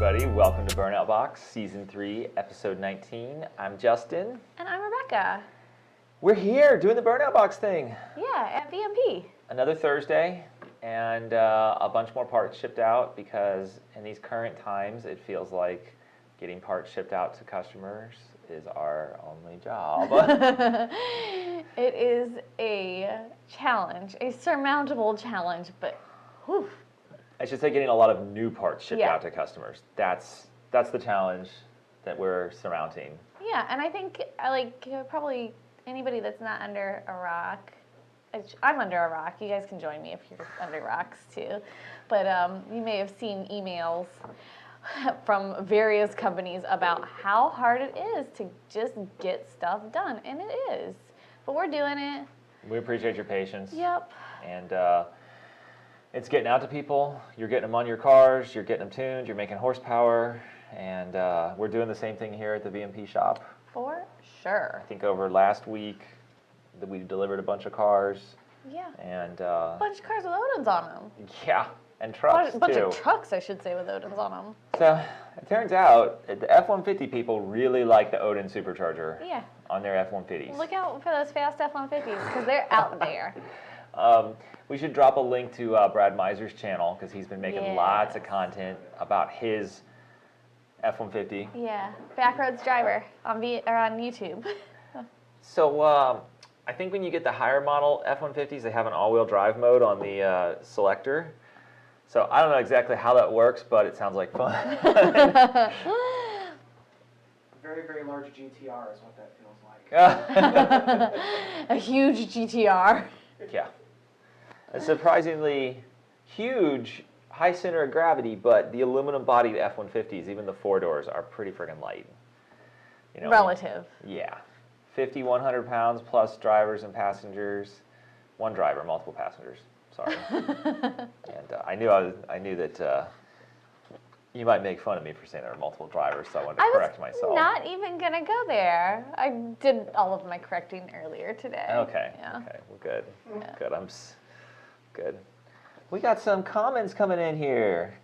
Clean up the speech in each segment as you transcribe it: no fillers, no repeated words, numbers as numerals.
everybody. Welcome to Burnout Box, Season 3, Episode 19. I'm Justin. And I'm Rebecca. We're here doing the Burnout Box thing. Yeah, at VMP. Another Thursday, and a bunch more parts shipped out because in these current times, it feels like getting parts shipped out to customers is our only job. It is a challenge, a surmountable challenge, but whew. I should say getting a lot of new parts shipped out to customers. That's the challenge that we're surmounting. Yeah, and I think probably anybody that's not under a rock. I'm under a rock. You guys can join me if you're under rocks too. But you may have seen emails from various companies about how hard it is to just get stuff done, and it is. But we're doing it. We appreciate your patience. Yep. And it's getting out to people. You're getting them on your cars. You're getting them tuned. You're making horsepower. And we're doing the same thing here at the VMP shop. For sure. I think over last week that we delivered a bunch of cars. Yeah. And a bunch of cars with Odins on them. Yeah, and trucks a bunch too. Of trucks, I should say, with Odins on them. So it turns out the F-150 people really like the Odin supercharger. Yeah. On their F-150s. Look out for those fast F-150s because they're out there. We should drop a link to Brad Miser's channel because he's been making lots of content about his F-150. Yeah, Backroads Driver on YouTube. So I think when you get the higher model F-150s, they have an all-wheel drive mode on the selector. So I don't know exactly how that works, but it sounds like fun. Very, very large GTR is what that feels like. A huge GTR. Yeah. A surprisingly huge high center of gravity, but the aluminum-bodied F-150s, even the four doors, are pretty friggin' light. You know, relative. Yeah. 5,100 pounds plus drivers and passengers. One driver, multiple passengers. Sorry. And I knew that you might make fun of me for saying there were multiple drivers, so I wanted to correct myself. I'm not even going to go there. I did all of my correcting earlier today. Okay. Yeah. Okay. Well, good. Yeah. Good. Good. We got some comments coming in here.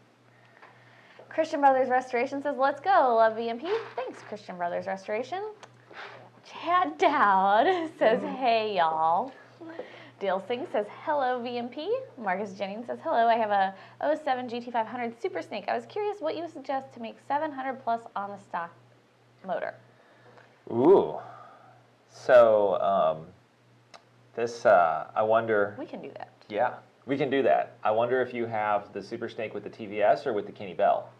Christian Brothers Restoration says, "Let's go. Love VMP." Thanks, Christian Brothers Restoration. Chad Dowd says, "Hey, y'all." Dale Singh says, "Hello, VMP." Marcus Jennings says, "Hello, I have a 07 GT500 Super Snake. I was curious what you would suggest to make 700 plus on the stock motor." Ooh. So, I wonder... We can do that. Yeah, we can do that. I wonder if you have the Super Snake with the TVS or with the Kenny Bell.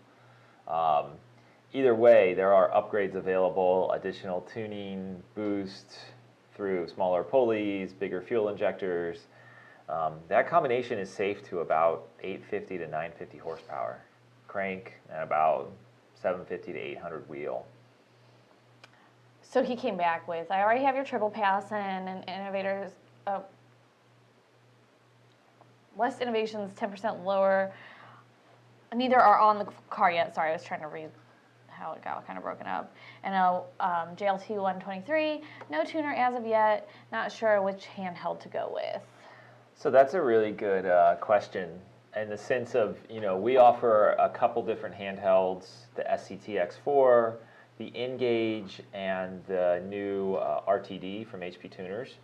Either way, there are upgrades available, additional tuning, boost, through smaller pulleys, bigger fuel injectors. That combination is safe to about 850 to 950 horsepower crank and about 750 to 800 wheel. So he came back with, "I already have your triple pass and an Innovators, West Innovations 10% lower. Neither are on the car yet." Sorry, I was trying to read how it got kind of broken up. And a JLT 123, no tuner as of yet, not sure which handheld to go with. So that's a really good question in the sense of, we offer a couple different handhelds, the SCT X4, the N-Gauge, and the new RTD from HP Tuners.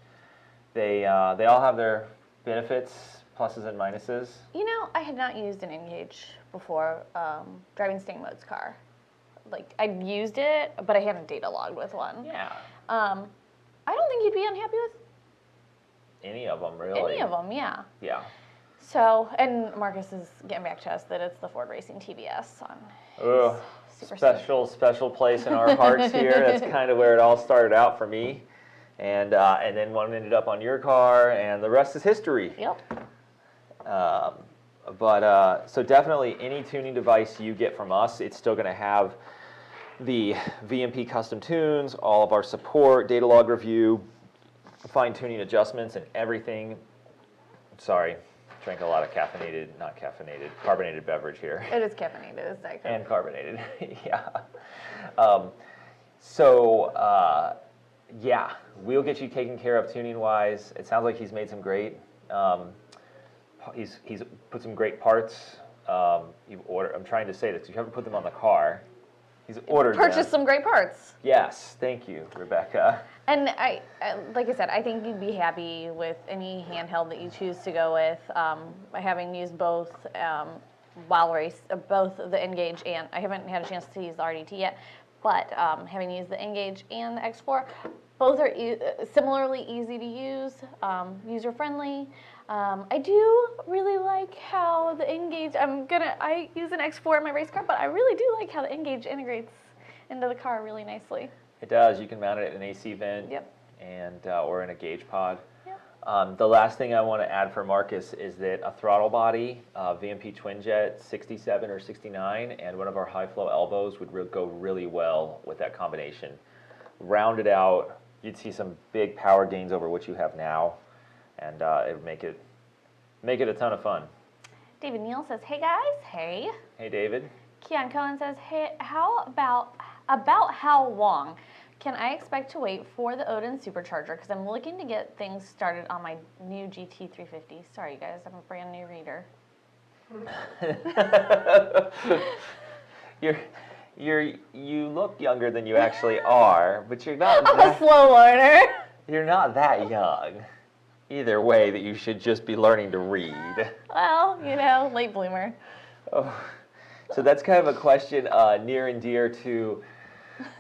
They all have their benefits, pluses and minuses. I had not used an N-Gauge before driving Sting Mode's car. I used it, but I hadn't data logged with one. Yeah. I don't think you'd be unhappy with any of them, really. Any of them, yeah. Yeah. So, and Marcus is getting back to us that it's the Ford Racing TVS on special place in our hearts here. That's kind of where it all started out for me. And then one ended up on your car, and the rest is history. Yep. So definitely any tuning device you get from us, it's still going to have the VMP custom tunes, all of our support, data log review, fine-tuning adjustments, and everything. Sorry, drank a lot of carbonated beverage here. It is caffeinated, it's Diet Coke. And carbonated, yeah. Yeah, we'll get you taken care of tuning-wise. It sounds like he's made some great, he's put some great parts you've ordered. I'm trying to say this. You haven't put them on the car. He's ordered Purchased them. some great parts. Yes, thank you, Rebecca. And like I said, I think you'd be happy with any handheld that you choose to go with. Having used both both the Engage and I haven't had a chance to use the RDT yet, but having used the Engage and the X4, both are similarly easy to use, user-friendly. I do really like how the Engage, I use an X4 in my race car, but I really do like how the Engage integrates into the car really nicely. It does. You can mount it in an AC vent. Yep. And or in a gauge pod. Yep. The last thing I want to add for Marcus is that a throttle body, VMP Twin Jet 67 or 69, and one of our high flow elbows would go really well with that combination. Rounded out, you'd see some big power gains over what you have now, and it would make it a ton of fun. David Neal says, "Hey guys, hey." Hey David. Keon Cohen says, "Hey, how about how long can I expect to wait for the Odin supercharger? Because I'm looking to get things started on my new GT350. Sorry, guys, I'm a brand new reader." You look younger than you actually are, but you're not. I'm a slow learner. You're not that young. Either way, that you should just be learning to read. Well, late bloomer. Oh, so that's kind of a question near and dear to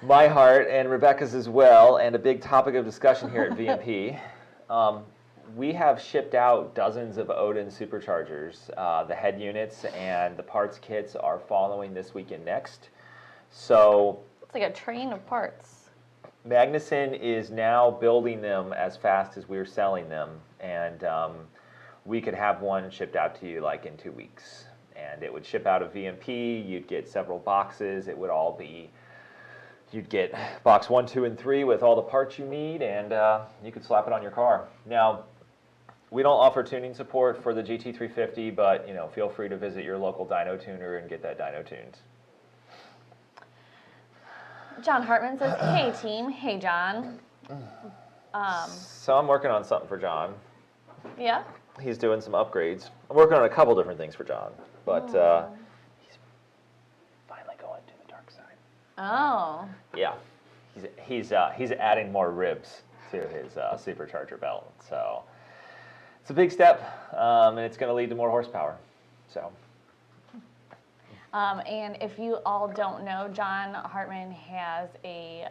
my heart and Rebecca's as well, and a big topic of discussion here at VMP. We have shipped out dozens of Odin superchargers. The head units and the parts kits are following this week and next. So it's like a train of parts. Magnuson is now building them as fast as we're selling them, and we could have one shipped out to you like in 2 weeks. And it would ship out of VMP, you'd get several boxes, it would all be, you'd get box 1, 2, and 3 with all the parts you need, and you could slap it on your car. Now, we don't offer tuning support for the GT350, but feel free to visit your local dyno tuner and get that dyno tuned. John Hartman says, "Hey team." Hey John. So I'm working on something for John. Yeah? He's doing some upgrades. I'm working on a couple different things for John, but he's finally going to the dark side. Oh. Yeah, he's adding more ribs to his supercharger belt, so it's a big step, and it's going to lead to more horsepower. So. And if you all don't know, John Hartman has a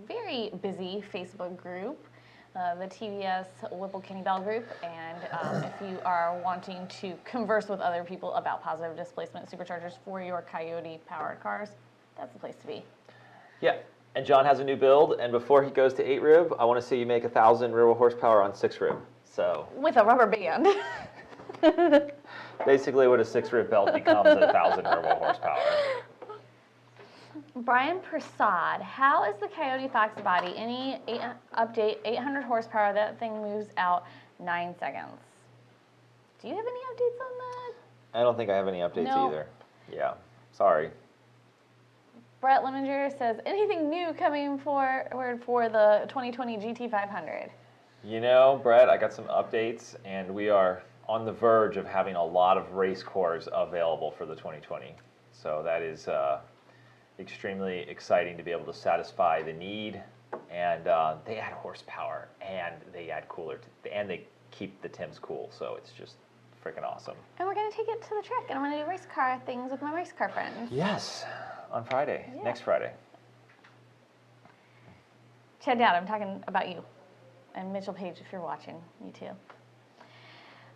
very busy Facebook group, the TVS Whipple Kenny Bell group, and if you are wanting to converse with other people about positive displacement superchargers for your Coyote powered cars, that's the place to be. Yeah, and John has a new build, and before he goes to 8 rib, I want to see you make 1,000 rear horsepower on 6 rib. So with a rubber band. Basically, what a 6 rib belt becomes 1,000 rear horsepower. Brian Prasad, how is the Coyote Fox body? Any update? 800 horsepower. That thing moves out 9 seconds. Do you have any updates on that? I don't think I have any updates either. Yeah, sorry. Brett Leminger says, anything new coming forward for the 2020 GT500? Brett, I got some updates, and we are on the verge of having a lot of race cores available for the 2020. So that is extremely exciting to be able to satisfy the need. And they add horsepower, and they add cooler, and they keep the Tims cool. So it's just freaking awesome. And we're going to take it to the track, and I'm going to do race car things with my race car friends. Yes, on Friday, next Friday. Chad Dowd, I'm talking about you. And Mitchell Page, if you're watching, you too.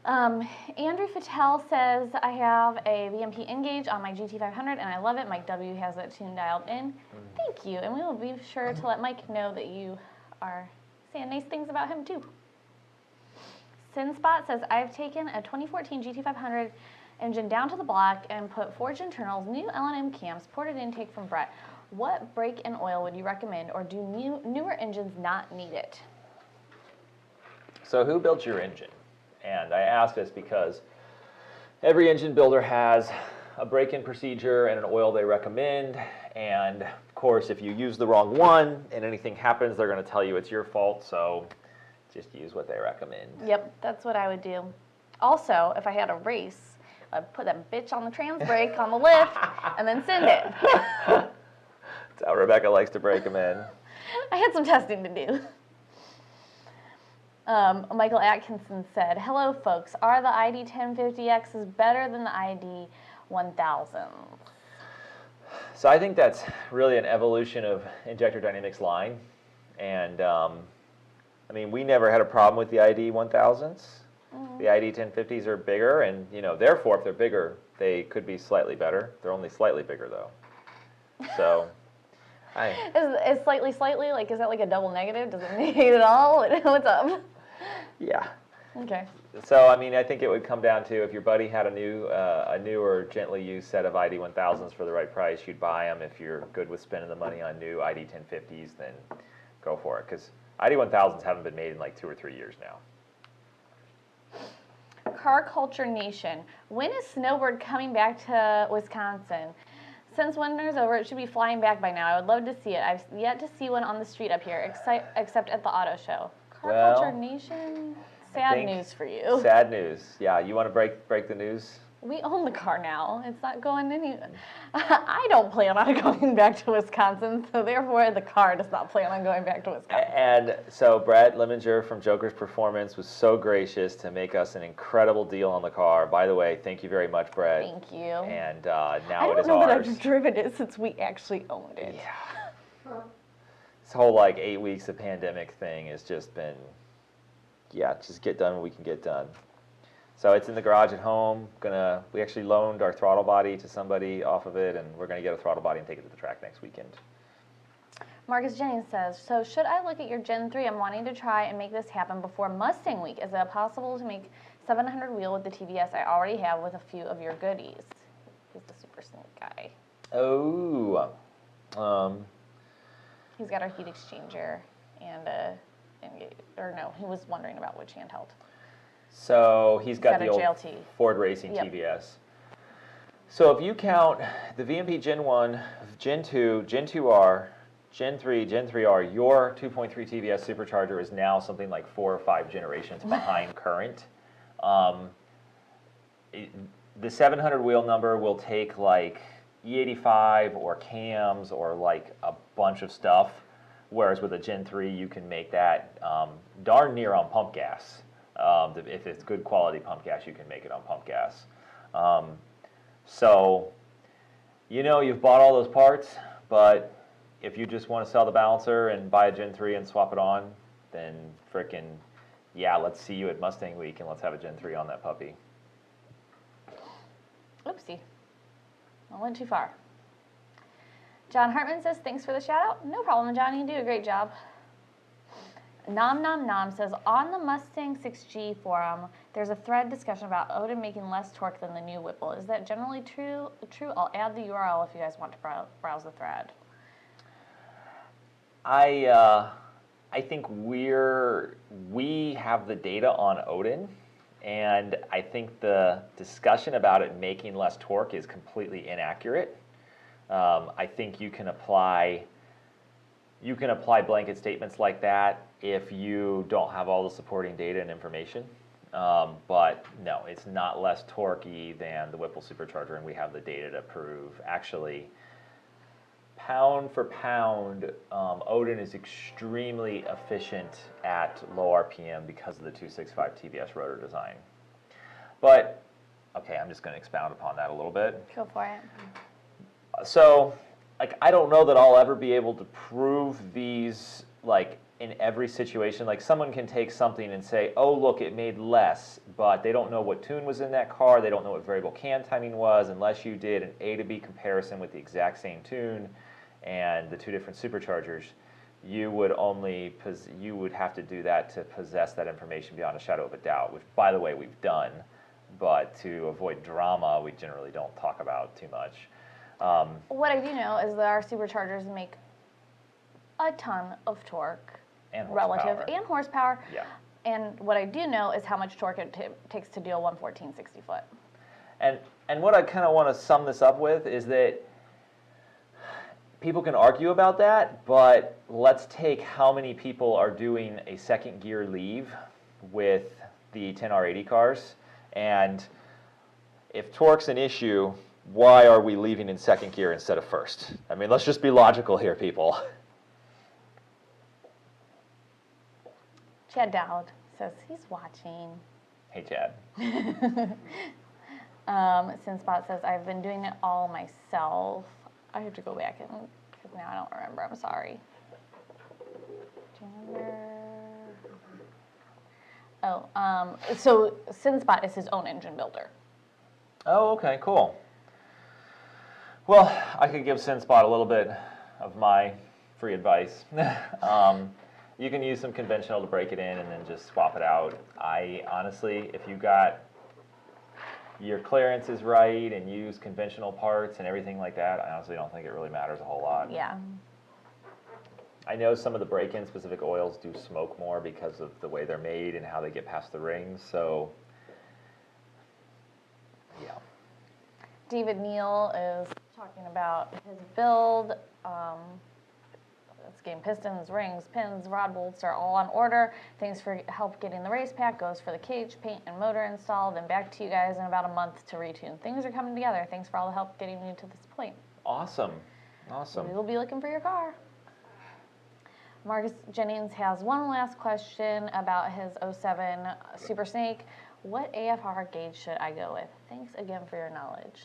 Andrew Fattel says, I have a VMP Engage on my GT500 and I love it. Mike W has that tune dialed in. Thank you. And we will be sure to let Mike know that you are saying nice things about him too. Sinspot says, I've taken a 2014 GT500 engine down to the block and put forged internals, new L&M cams, ported intake from Brett. What brake and oil would you recommend, or do newer engines not need it? So who built your engine? And I ask this because every engine builder has a break-in procedure and an oil they recommend. And of course, if you use the wrong one and anything happens, they're going to tell you it's your fault. So just use what they recommend. Yep, that's what I would do. Also, if I had a race, I'd put that bitch on the trans brake on the lift and then send it. That's how Rebecca likes to break them in. I had some testing to do. Michael Atkinson said, hello folks, are the ID 1050Xs better than the ID 1000s? So I think that's really an evolution of Injector Dynamics line. And I mean, we never had a problem with the ID 1000s. The ID 1050s are bigger, and therefore, if they're bigger, they could be slightly better. They're only slightly bigger, though. So, Is slightly, like, is that like a double negative? Does it negate it all? What's up? Yeah. Okay. So, I mean, I think it would come down to if your buddy had a new or gently used set of ID 1000s for the right price, you'd buy them. If you're good with spending the money on new ID 1050s, then go for it. Because ID 1000s haven't been made in like 2 or 3 years now. Car Culture Nation. When is Snowbird coming back to Wisconsin? Since winter's over, it should be flying back by now. I would love to see it. I've yet to see one on the street up here, except at the auto show. Car Culture Nation, sad news for you. Sad news. Yeah, you want to break the news? We own the car now. It's not going anywhere. I don't plan on going back to Wisconsin, so therefore the car does not plan on going back to Wisconsin. And so Brett Lemminger from Joker's Performance was so gracious to make us an incredible deal on the car. By the way, thank you very much, Brett. Thank you. And now it is ours. I don't know that I've driven it since we actually owned it. Yeah. This whole like 8 weeks of pandemic thing has just been, just get done what we can get done. So it's in the garage at home. We actually loaned our throttle body to somebody off of it, and we're going to get a throttle body and take it to the track next weekend. Marcus Jennings says, so should I look at your Gen 3? I'm wanting to try and make this happen before Mustang Week. Is it possible to make 700 wheel with the TVS I already have with a few of your goodies? He's the super snake guy. Oh. He's got our heat exchanger he was wondering about which handheld. So he's got the old JLT. Ford Racing TVS. So if you count the VMP Gen 1, Gen 2, Gen 2R, Gen 3, Gen 3R, your 2.3 TVS supercharger is now something like 4 or 5 generations behind current. The 700 wheel number will take like E85 or cams or like a bunch of stuff, whereas with a Gen 3 you can make that darn near on pump gas. If it's good quality pump gas, you can make it on pump gas. So, you've bought all those parts, but if you just want to sell the balancer and buy a Gen 3 and swap it on, then frickin', let's see you at Mustang Week and let's have a Gen 3 on that puppy. Oopsie. I went too far. John Hartman says, thanks for the shout out. No problem, John. You do a great job. Nom Nom Nom says, on the Mustang 6G forum, there's a thread discussion about Odin making less torque than the new Whipple. Is that generally true? I'll add the URL if you guys want to browse the thread. I think we have the data on Odin, and I think the discussion about it making less torque is completely inaccurate. I think you can apply blanket statements like that if you don't have all the supporting data and information. But no, it's not less torquey than the Whipple supercharger, and we have the data to prove. Actually, pound for pound, Odin is extremely efficient at low RPM because of the 265 TVS rotor design. But, okay, I'm just going to expound upon that a little bit. Go for it. So, I don't know that I'll ever be able to prove these, in every situation. Someone can take something and say, oh, look, it made less, but they don't know what tune was in that car, they don't know what variable cam timing was, unless you did an A to B comparison with the exact same tune and the two different superchargers. You would have to do that to possess that information beyond a shadow of a doubt, which, by the way, we've done, but to avoid drama, we generally don't talk about too much. What I do know is that our superchargers make a ton of torque, and relative, and horsepower. Yeah. And what I do know is how much torque it takes to do a 114 60 foot. And what I kind of want to sum this up with is that people can argue about that, but let's take how many people are doing a second gear leave with the 10R80 cars, and if torque's an issue, why are we leaving in second gear instead of first? I mean, let's just be logical here, people. Chad Dowd says he's watching. Hey, Chad. Sinspot says, I've been doing it all myself. I have to go back and, because now I don't remember, I'm sorry. Do you remember? Oh, so Sinspot is his own engine builder. Oh, okay, cool. Well, I could give Sinspot a little bit of my free advice. You can use some conventional to break it in and then just swap it out. I honestly, if you got your clearance is right and use conventional parts and everything like that, I honestly don't think it really matters a whole lot. Yeah. I know some of the break-in specific oils do smoke more because of the way they're made and how they get past the rings, so yeah. David Neal is talking about his build. It's game pistons, rings, pins, rod bolts are all on order. Thanks for help getting the race pack. Goes for the cage, paint, and motor installed. Then back to you guys in about a month to retune. Things are coming together. Thanks for all the help getting you to this point. Awesome. Awesome. We will be looking for your car. Marcus Jennings has one last question about his 07 Super Snake. What AFR gauge should I go with? Thanks again for your knowledge.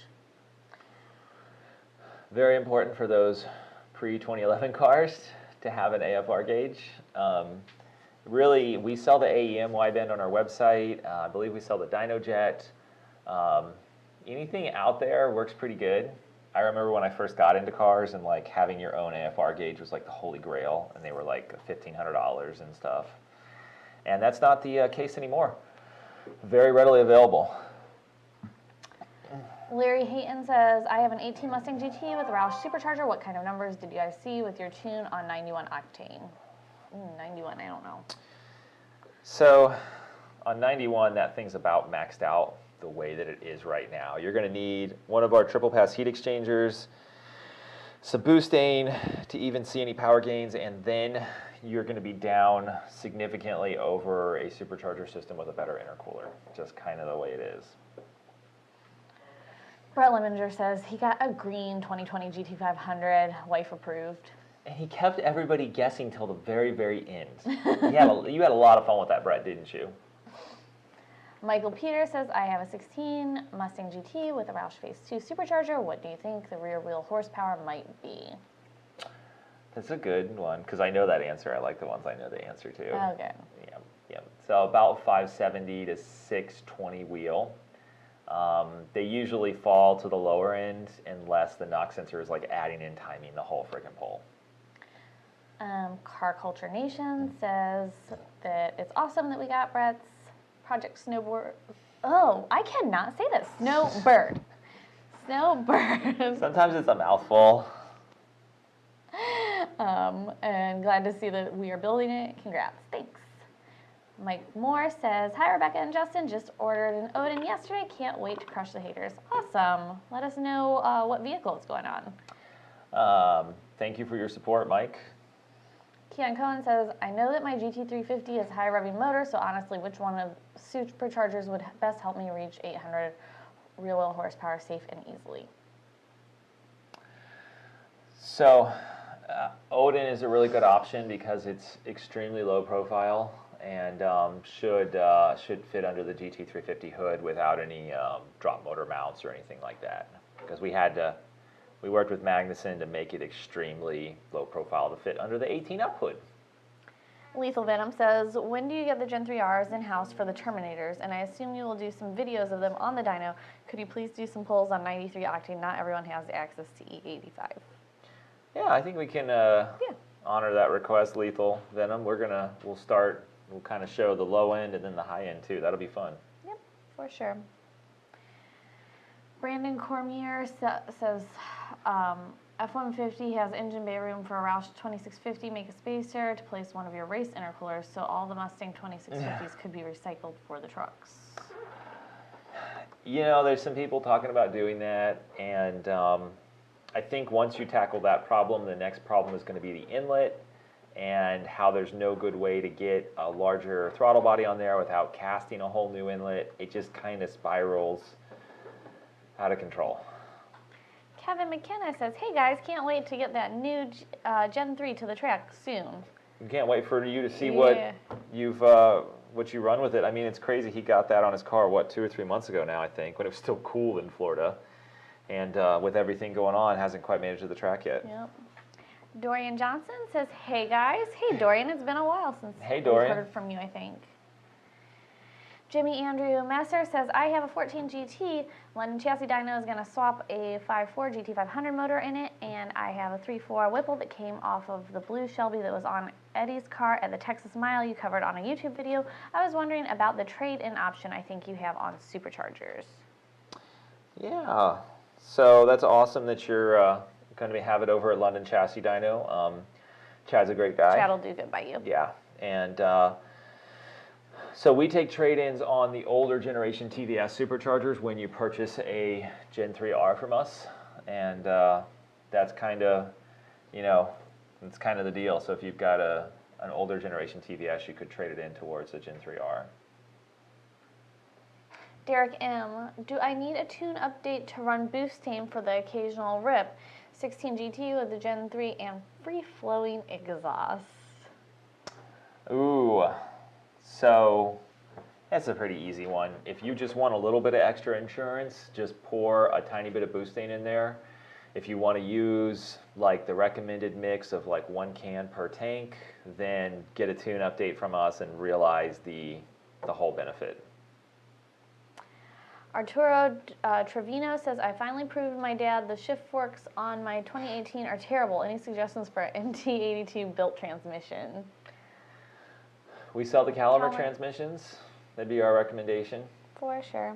Very important for those pre-2011 cars to have an AFR gauge. Really, we sell the AEM wideband on our website. I believe we sell the DynoJet. Anything out there works pretty good. I remember when I first got into cars and like having your own AFR gauge was like the holy grail, and they were like $1,500 and stuff. And that's not the case anymore. Very readily available. Larry Hayton says, I have an 18 Mustang GT with a Roush supercharger. What kind of numbers did you guys see with your tune on 91 octane? 91, I don't know. So on 91, that thing's about maxed out the way that it is right now. You're going to need one of our triple pass heat exchangers, some boosting to even see any power gains, and then you're going to be down significantly over a supercharger system with a better intercooler. Just kind of the way it is. Brett Leminger says he got a green 2020 GT500, wife approved. And he kept everybody guessing till the very, very end. You had a lot of fun with that, Brett, didn't you? Michael Peters says, I have a 16 Mustang GT with a Roush Phase 2 supercharger. What do you think the rear wheel horsepower might be? That's a good one, because I know that answer. I like the ones I know the answer to. Oh, good. Yeah. So about 570 to 620 wheel. They usually fall to the lower end unless the knock sensor is like adding in timing the whole friggin' pole. Car Culture Nation says that it's awesome that we got Brett's Project Snowboard. Oh, I cannot say this. Snowbird. Snowbird. Sometimes it's a mouthful. And glad to see that we are building it. Congrats. Thanks. Mike Moore says, hi, Rebecca and Justin. Just ordered an Odin yesterday. Can't wait to crush the haters. Awesome. Let us know what vehicle is going on. Thank you for your support, Mike. Keon Cohen says, I know that my GT350 has high revving motor, so honestly, which one of superchargers would best help me reach 800 real wheel horsepower safe and easily? So, Odin is a really good option because it's extremely low profile and should fit under the GT350 hood without any drop motor mounts or anything like that. Because we worked with Magnuson to make it extremely low profile to fit under the 18 up hood. Lethal Venom says, when do you get the Gen 3Rs in-house for the Terminators? And I assume you will do some videos of them on the dyno. Could you please do some polls on 93 octane? Not everyone has access to E85. Yeah, I think we can honor that request, Lethal Venom. We'll kind of show the low end and then the high end too. That'll be fun. Yep, for sure. Brandon Cormier says, F-150 has engine bay room for a Roush 2650. Make a space here to place one of your race intercoolers, so all the Mustang 2650s could be recycled for the trucks. You know, there's some people talking about doing that, and I think once you tackle that problem, the next problem is going to be the inlet and how there's no good way to get a larger throttle body on there without casting a whole new inlet. It just kind of spirals out of control. Kevin McKenna says, hey guys, can't wait to get that new Gen 3 to the track soon. You can't wait for you to see Yeah. what you run with it. I mean, it's crazy. He got that on his car, 2 or 3 months ago now, I think, when it was still cool in Florida. And with everything going on, hasn't quite made it to the track yet. Yep. Dorian Johnson says, hey guys. Hey Dorian, it's been a while since we've heard from you, I think. Jimmy Andrew Messer says, I have a 14 GT. London Chassis Dyno is going to swap a 5.4 GT500 motor in it, and I have a 3.4 Whipple that came off of the blue Shelby that was on Eddie's car at the Texas Mile you covered on a YouTube video. I was wondering about the trade-in option I think you have on superchargers. Yeah, so that's awesome that you're going to have it over at London Chassis Dyno. Chad's a great guy. Chad will do good by you. Yeah, and so we take trade-ins on the older generation TVS superchargers when you purchase a Gen 3R from us, and that's kind of, it's kind of the deal. So if you've got an older generation TVS, you could trade it in towards a Gen 3R. Derek M., do I need a tune update to run boost tame for the occasional rip? 16 GT with the Gen 3 and free-flowing exhaust. Ooh. So that's a pretty easy one. If you just want a little bit of extra insurance, just pour a tiny bit of boostane in there. If you want to use like the recommended mix of like 1 can per tank, then get a tune update from us and realize the whole benefit. Arturo Trevino says, I finally proved my dad the shift forks on my 2018 are terrible. Any suggestions for MT82 built transmission? We sell the Caliber transmissions. That'd be our recommendation. For sure.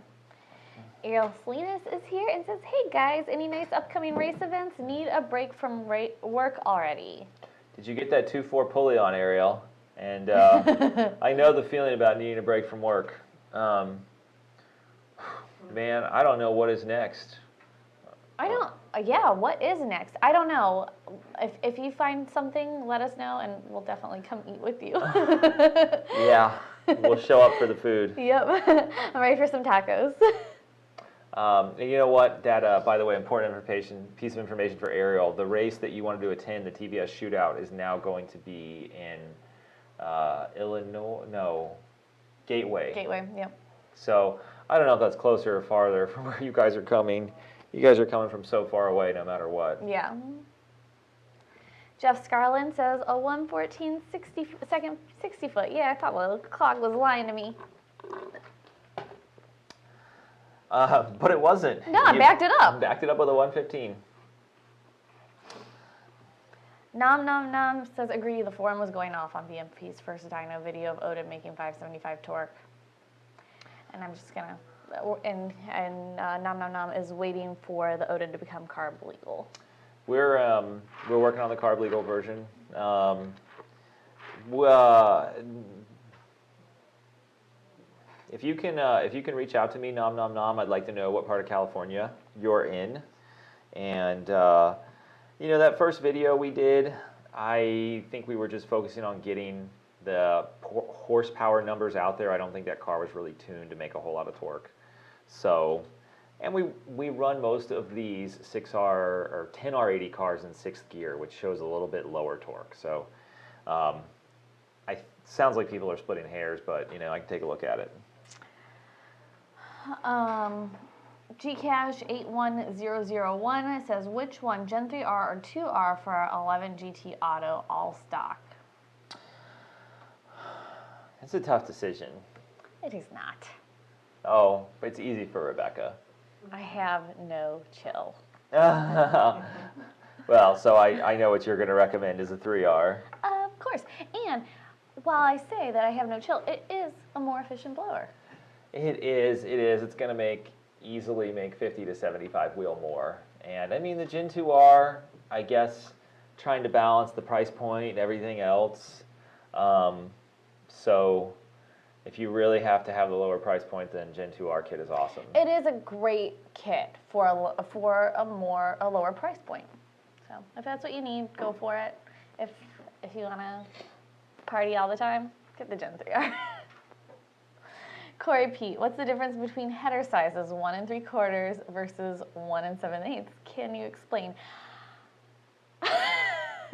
Ariel Salinas is here and says, hey guys, any nice upcoming race events? Need a break from work already. Did you get that 2.4 pulley on, Ariel? And I know the feeling about needing a break from work. Man, I don't know what is next. What is next? I don't know. If you find something, let us know, and we'll definitely come eat with you. Yeah, we'll show up for the food. Yep, I'm ready for some tacos. And you know what, Dad, by the way, important piece of information for Ariel. The race that you wanted to attend, the TVS Shootout, is now going to be in Gateway. Gateway, yep. So I don't know if that's closer or farther from where you guys are coming. You guys are coming from so far away no matter what. Yeah. Jeff Scarlin says, a 1:14 second 60 foot. Yeah, I thought the clock was lying to me. But it wasn't. No, I backed it up. Backed it up with a 1:15. Nom Nom Nom says, agree, the forum was going off on VMP's first dyno video of Odin making 575 torque. And I'm just gonna, and Nom Nom Nom is waiting for the Odin to become carb legal. We're working on the carb legal version. If you can reach out to me, Nom Nom Nom, I'd like to know what part of California you're in. And that first video we did, I think we were just focusing on getting the horsepower numbers out there. I don't think that car was really tuned to make a whole lot of torque. So, and we run most of these 6R or 10R80 cars in 6th gear, which shows a little bit lower torque. So, sounds like people are splitting hairs, but I can take a look at it. Gcash81001 says, which one, Gen 3R or 2R for 11 GT Auto all stock? It's a tough decision. It is not. Oh, but it's easy for Rebecca. I have no chill. Well, so I know what you're going to recommend is a 3R. Of course. And while I say that I have no chill, it is a more efficient blower. It is. It's going to easily make 50 to 75 wheel more. And I mean, the Gen 2R, I guess, trying to balance the price point and everything else. So if you really have to have the lower price point, then Gen 2R kit is awesome. It is a great kit for a lower price point. So if that's what you need, go for it. If you want to party all the time, get the Gen 3R. Corey Pete, what's the difference between header sizes 1 3/4 versus 1 7/8? Can you explain? Go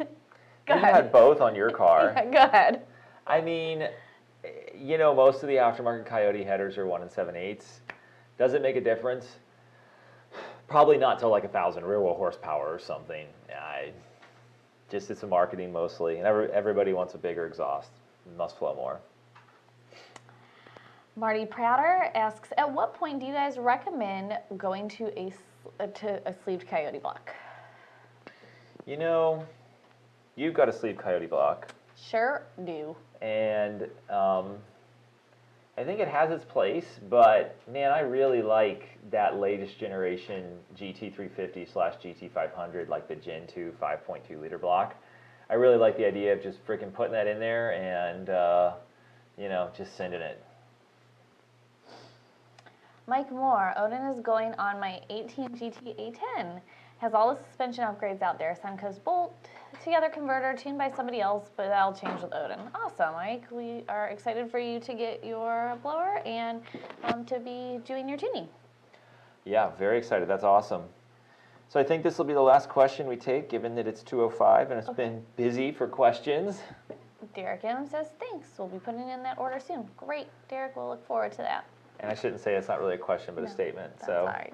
You ahead. had both on your car. Yeah, go ahead. I mean, you know, most of the aftermarket Coyote headers are 1 7/8. Does it make a difference? Probably not till like 1,000 rear wheel horsepower or something. Just it's a marketing mostly, and everybody wants a bigger exhaust. It must flow more. Marty Prater asks, at what point do you guys recommend going to a sleeved Coyote block? You know, you've got a sleeve Coyote block, Sure do. and I think it has its place, but man, I really like that latest generation GT350/GT500, like the Gen 2 5.2 liter block. I really like the idea of just freaking putting that in there and, you know, just sending it. Mike Moore, Odin is going on my 18 GT A10. Has all the suspension upgrades out there. Suncoast bolt, together converter, tuned by somebody else, but that'll change with Odin. Awesome, Mike. We are excited for you to get your blower and to be doing your tuning. Yeah, very excited. That's awesome. So I think this will be the last question we take, given that it's 2:05 and it's been busy for questions. Derek M says, thanks. We'll be putting in that order soon. Great, Derek. We'll look forward to that. And I shouldn't say it's not really a question, but a statement. That's So all right.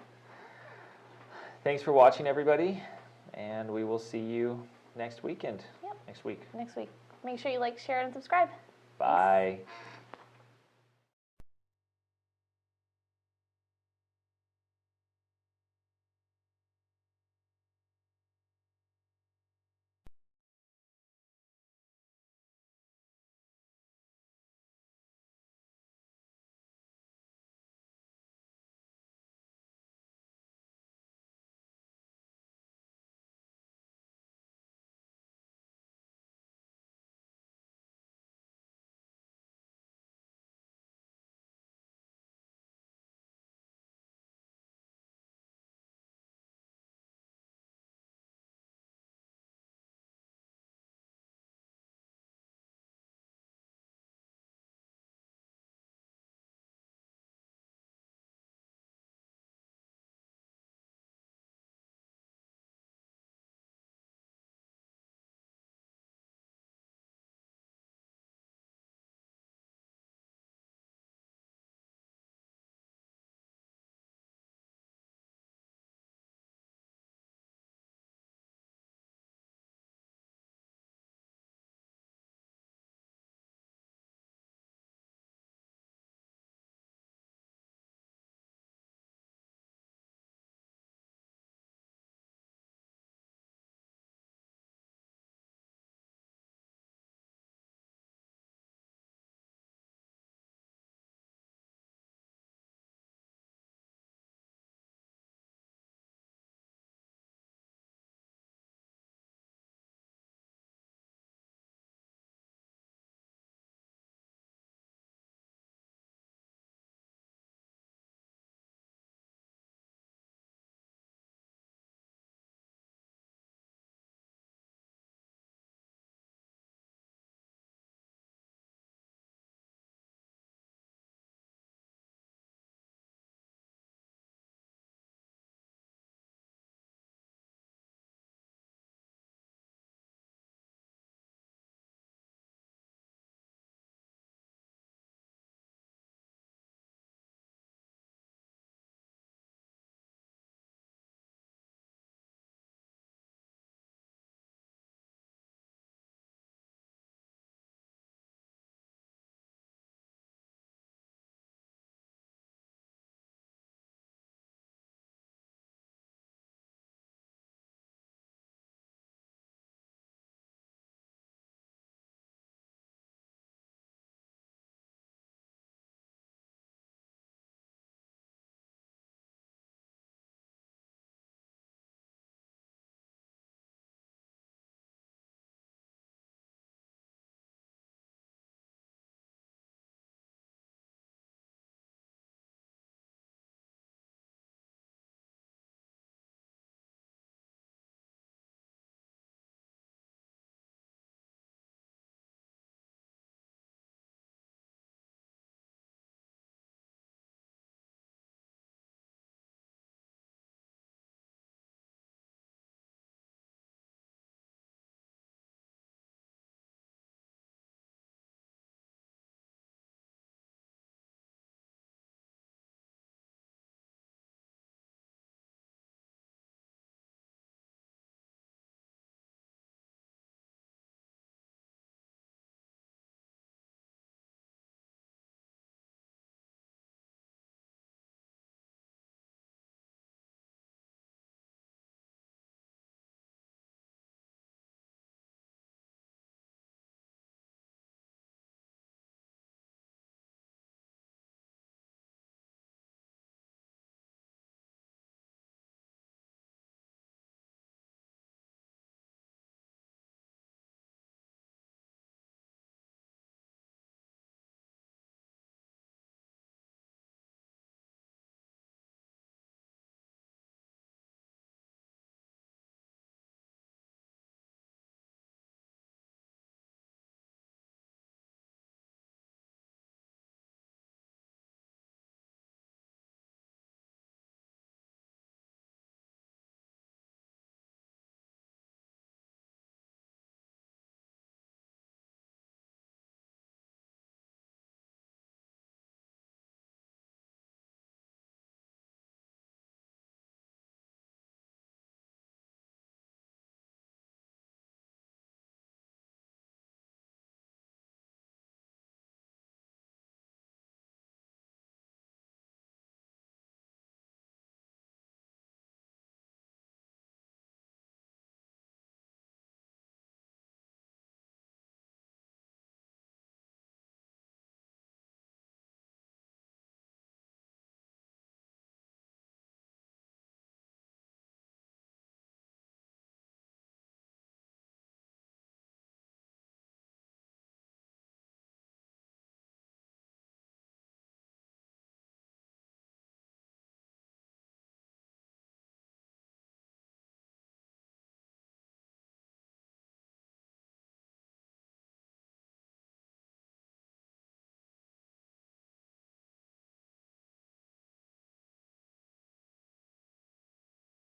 thanks for watching, everybody, and we will see you next weekend. Yep. Next week. Next week. Make sure you like, share, and subscribe. Bye.